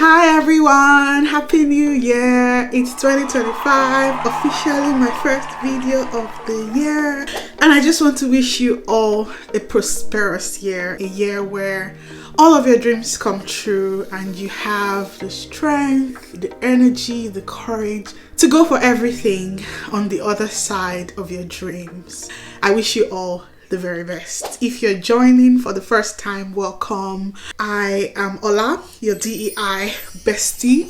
Hi everyone, happy new year. It's 2025, officially my first video of the year, and I just want to wish you all a prosperous year, a year where all of your dreams come true and you have the strength, the energy, the courage to go for everything on the other side of your dreams. I wish you all the very best. If you're joining for the first time, welcome. I am Ola, your DEI bestie,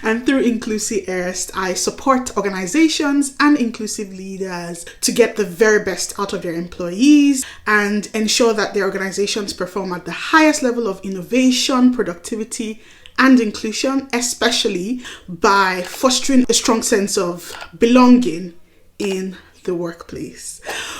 and through Inclusive Erst, I support organizations and inclusive leaders to get the very best out of their employees and ensure that their organizations perform at the highest level of innovation, productivity, and inclusion, especially by fostering a strong sense of belonging in the workplace.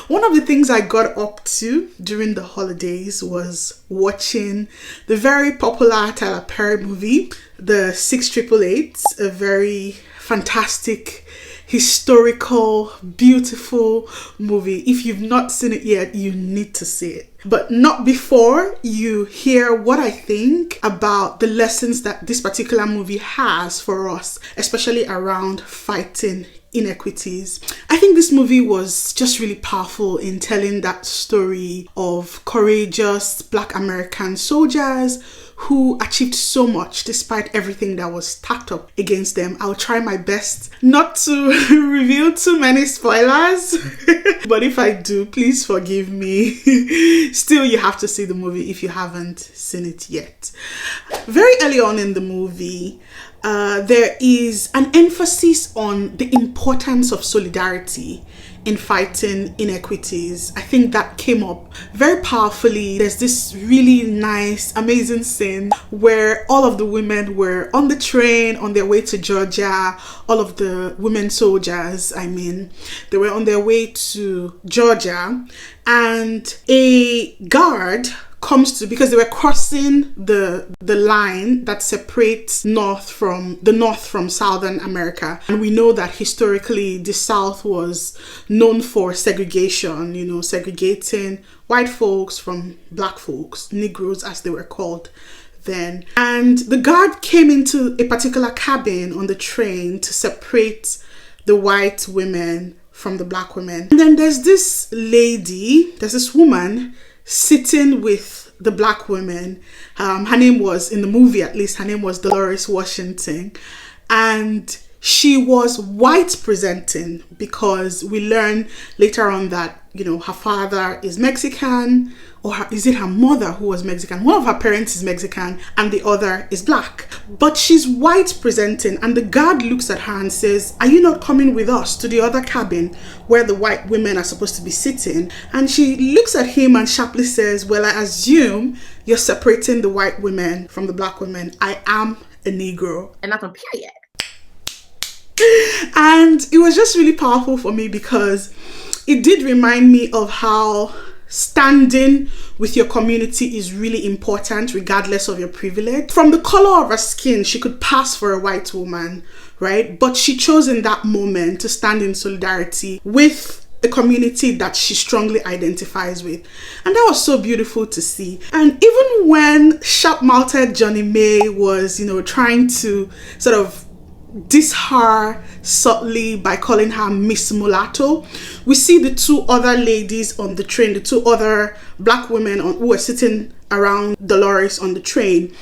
One of the things I got up to during the holidays was watching the very popular Tyler Perry movie, The 688, a very fantastic, historical, beautiful movie. If you've not seen it yet, you need to see it. But not before you hear what I think about the lessons that this particular movie has for us, especially around fighting inequities. I think this movie was just really powerful in telling that story of courageous Black American soldiers who achieved so much despite everything that was stacked up against them. I'll try my best not to reveal too many spoilers, but if I do, please forgive me. Still, you have to see the movie if you haven't seen it yet. Very early on in the movie, there is an emphasis on the importance of solidarity in fighting inequities. I think that came up very powerfully. There's this really nice, amazing scene where all of the women were on the train on their way to Georgia. All of the women soldiers, they were on their way to Georgia, and a guard comes to, because they were crossing the line that separates north from Southern America, and we know that historically the South was known for segregation, segregating white folks from Black folks, Negroes as they were called then. And the guard came into a particular cabin on the train to separate the white women from the Black women. And then there's this woman sitting with the Black women. Her name was, in the movie at least, her name was Dolores Washington. And she was white presenting, because we learn later on that, her father is Mexican, or is it her mother who was Mexican? One of her parents is Mexican and the other is Black. But she's white presenting, and the guard looks at her and says, "Are you not coming with us to the other cabin where the white women are supposed to be sitting?" And she looks at him and sharply says, "Well, I assume you're separating the white women from the Black women. I am a Negro." And that's on period. And it was just really powerful for me, because it did remind me of how standing with your community is really important regardless of your privilege. From the color of her skin, she could pass for a white woman, right? But she chose in that moment to stand in solidarity with a community that she strongly identifies with. And that was so beautiful to see. And even when sharp-mouthed Johnny May was, trying to sort of diss her subtly by calling her Miss Mulatto, we see the two other ladies on the train, the two other Black women who were sitting around Dolores on the train,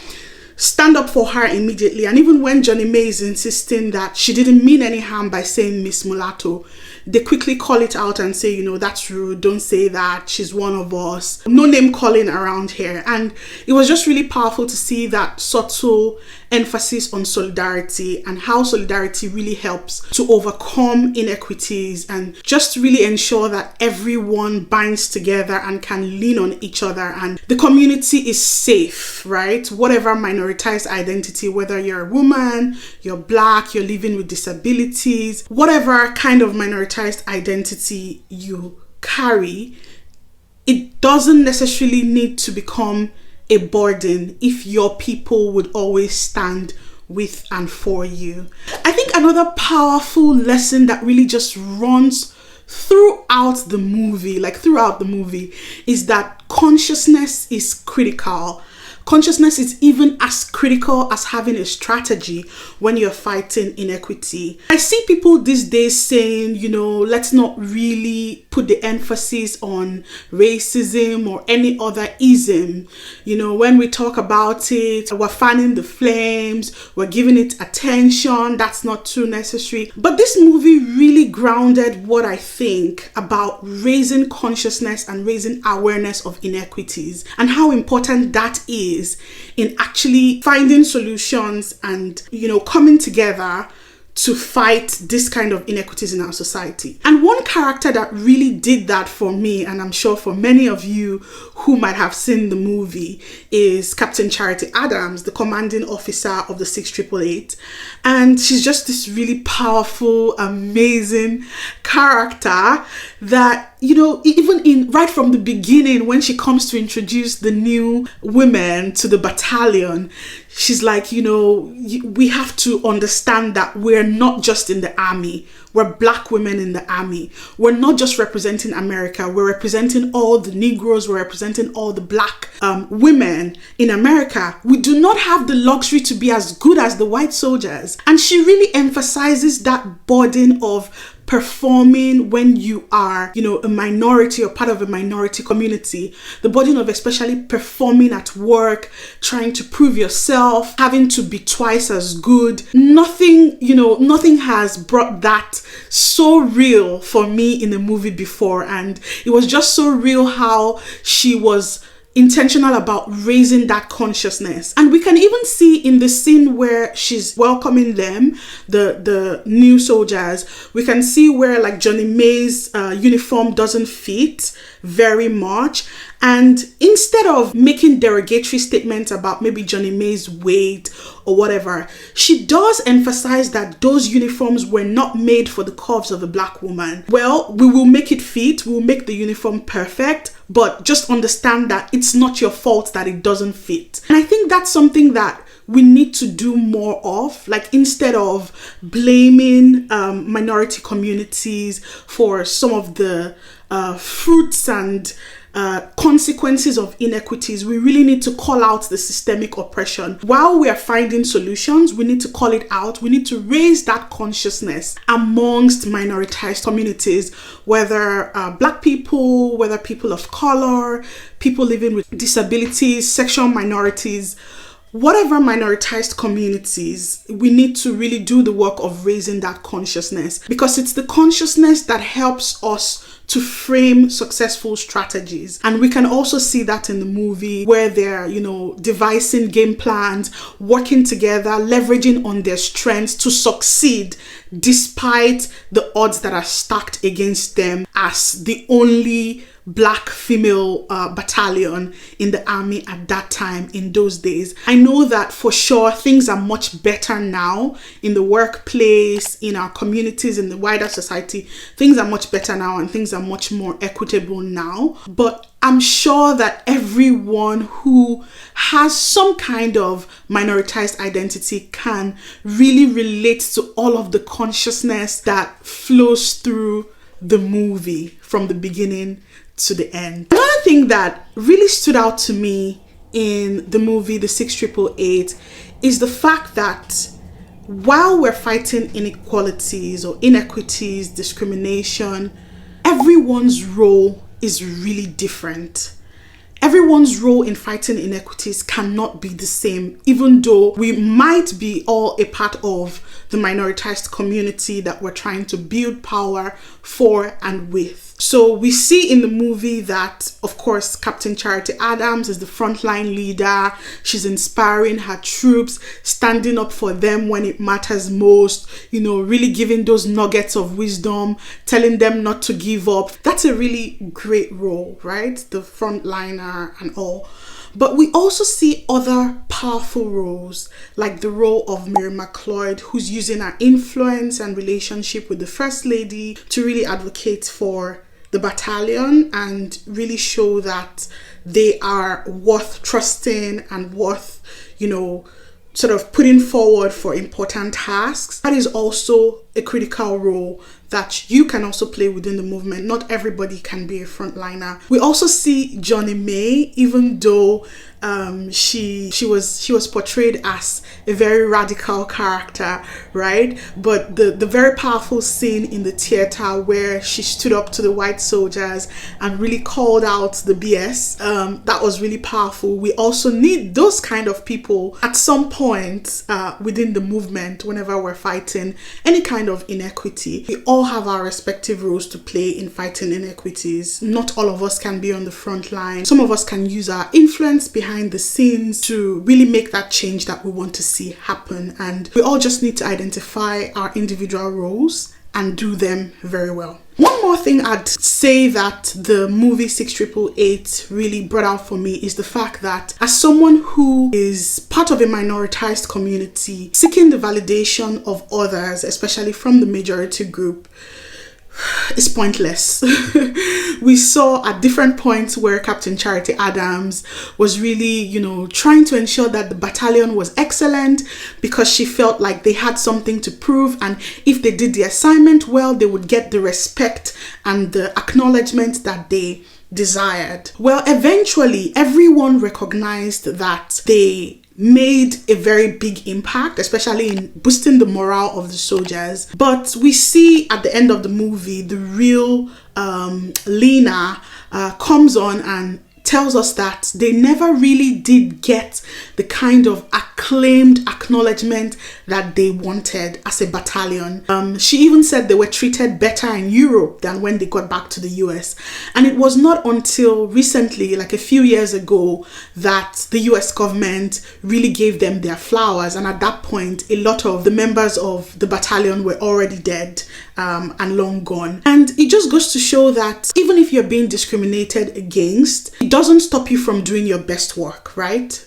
stand up for her immediately. And even when Johnny May is insisting that she didn't mean any harm by saying Miss Mulatto, they quickly call it out and say, that's rude, don't say that, she's one of us. No name calling around here. And it was just really powerful to see that subtle emphasis on solidarity and how solidarity really helps to overcome inequities and just really ensure that everyone binds together and can lean on each other and the community is safe, right? Whatever minoritized identity, whether you're a woman, you're Black, you're living with disabilities, whatever kind of minoritized identity you carry, it doesn't necessarily need to become a burden if your people would always stand with and for you. I think another powerful lesson that really just runs throughout the movie, is that consciousness is critical. Consciousness is even as critical as having a strategy when you're fighting inequity. I see people these days saying, let's not really put the emphasis on racism or any other ism. When we talk about it, we're fanning the flames, we're giving it attention. That's not too necessary. But this movie really grounded what I think about raising consciousness and raising awareness of inequities and how important that is in actually finding solutions and, coming together to fight this kind of inequities in our society. And one character that really did that for me, and I'm sure for many of you who might have seen the movie, is Captain Charity Adams, the commanding officer of the 6888. And she's just this really powerful, amazing character that, even right from the beginning, when she comes to introduce the new women to the battalion, she's like, we have to understand that we're not just in the army. We're Black women in the army. We're not just representing America. We're representing all the Negroes. We're representing all the Black women in America. We do not have the luxury to be as good as the white soldiers. And she really emphasizes that burden of performing when you are, a minority or part of a minority community. The burden of especially performing at work, trying to prove yourself, having to be twice as good. Nothing has brought that so real for me in the movie before. And it was just so real how she was intentional about raising that consciousness. And we can even see in the scene where she's welcoming them, the new soldiers, we can see where like Johnny May's uniform doesn't fit very much. And instead of making derogatory statements about maybe Johnny May's weight or whatever, she does emphasize that those uniforms were not made for the curves of a Black woman. Well, we will make it fit, we'll make the uniform perfect, but just understand that it's not your fault that it doesn't fit. And I think that's something that we need to do more of, like instead of blaming minority communities for some of the fruits and consequences of inequities, we really need to call out the systemic oppression. While we are finding solutions, we need to call it out. We need to raise that consciousness amongst minoritized communities, whether Black people, whether people of color, people living with disabilities, sexual minorities, whatever minoritized communities, we need to really do the work of raising that consciousness, because it's the consciousness that helps us to frame successful strategies. And we can also see that in the movie where they're, devising game plans, working together, leveraging on their strengths to succeed despite the odds that are stacked against them as the only Black female battalion in the army at that time, in those days. I know that for sure things are much better now in the workplace, in our communities, in the wider society. Things are much better now and things are much more equitable now. But I'm sure that everyone who has some kind of minoritized identity can really relate to all of the consciousness that flows through the movie from the beginning to the end. Another thing that really stood out to me in the movie The 6888 is the fact that while we're fighting inequalities or inequities, discrimination, everyone's role is really different. Everyone's role in fighting inequities cannot be the same, even though we might be all a part of the minoritized community that we're trying to build power for and with. So we see in the movie that, of course, Captain Charity Adams is the frontline leader. She's inspiring her troops, standing up for them when it matters most, really giving those nuggets of wisdom, telling them not to give up. That's a really great role, right? The frontliner and all. But we also see other powerful roles, like the role of Mary McLeod, who's using her influence and relationship with the First Lady to really advocate for the battalion and really show that they are worth trusting and worth, sort of putting forward for important tasks. That is also a critical role that you can also play within the movement. Not everybody can be a frontliner. We also see Johnny May, even though she was portrayed as a very radical character, right? But the very powerful scene in the theater where she stood up to the white soldiers and really called out the BS, that was really powerful. We also need those kind of people at some point within the movement whenever we're fighting any kind of inequity. We all have our respective roles to play in fighting inequities. Not all of us can be on the front line. Some of us can use our influence behind the scenes to really make that change that we want to see happen. And we all just need to identify our individual roles and do them very well. One more thing I'd say that the movie 6888 really brought out for me is the fact that as someone who is part of a minoritized community, seeking the validation of others, especially from the majority group, is pointless. We saw at different points where Captain Charity Adams was really, trying to ensure that the battalion was excellent because she felt like they had something to prove, and if they did the assignment well, they would get the respect and the acknowledgement that they desired. Well, eventually everyone recognized that they made a very big impact, especially in boosting the morale of the soldiers. But we see at the end of the movie, the real Lena comes on and tells us that they never really did get the kind of acclaimed acknowledgement that they wanted as a battalion. She even said they were treated better in Europe than when they got back to the US. And it was not until recently, like a few years ago, that the US government really gave them their flowers. And at that point, a lot of the members of the battalion were already dead and long gone. And it just goes to show that even if you're being discriminated against, it doesn't stop you from doing your best work, right?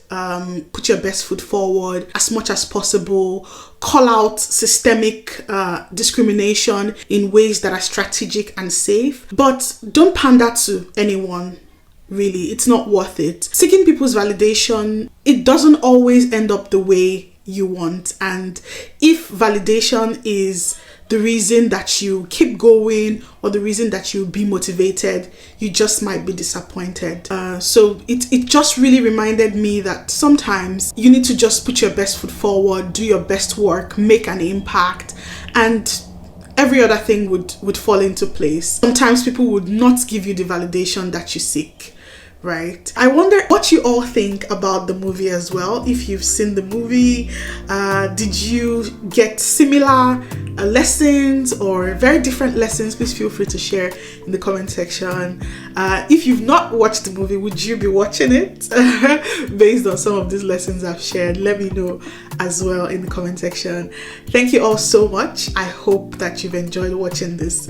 Put your best foot forward as much as possible. Call out systemic discrimination in ways that are strategic and safe. But don't pander to anyone. Really, it's not worth it. Seeking people's validation, it doesn't always end up the way you want. And if validation is the reason that you keep going or the reason that you be motivated, you just might be disappointed. So it just really reminded me that sometimes you need to just put your best foot forward, do your best work, make an impact, and every other thing would fall into place. Sometimes people would not give you the validation that you seek. Right. I wonder what you all think about the movie as well. If you've seen the movie, did you get similar lessons or very different lessons? Please feel free to share in the comment section. If you've not watched the movie, would you be watching it based on some of these lessons I've shared? Let me know as well in the comment section. Thank you all so much. I hope that you've enjoyed watching this.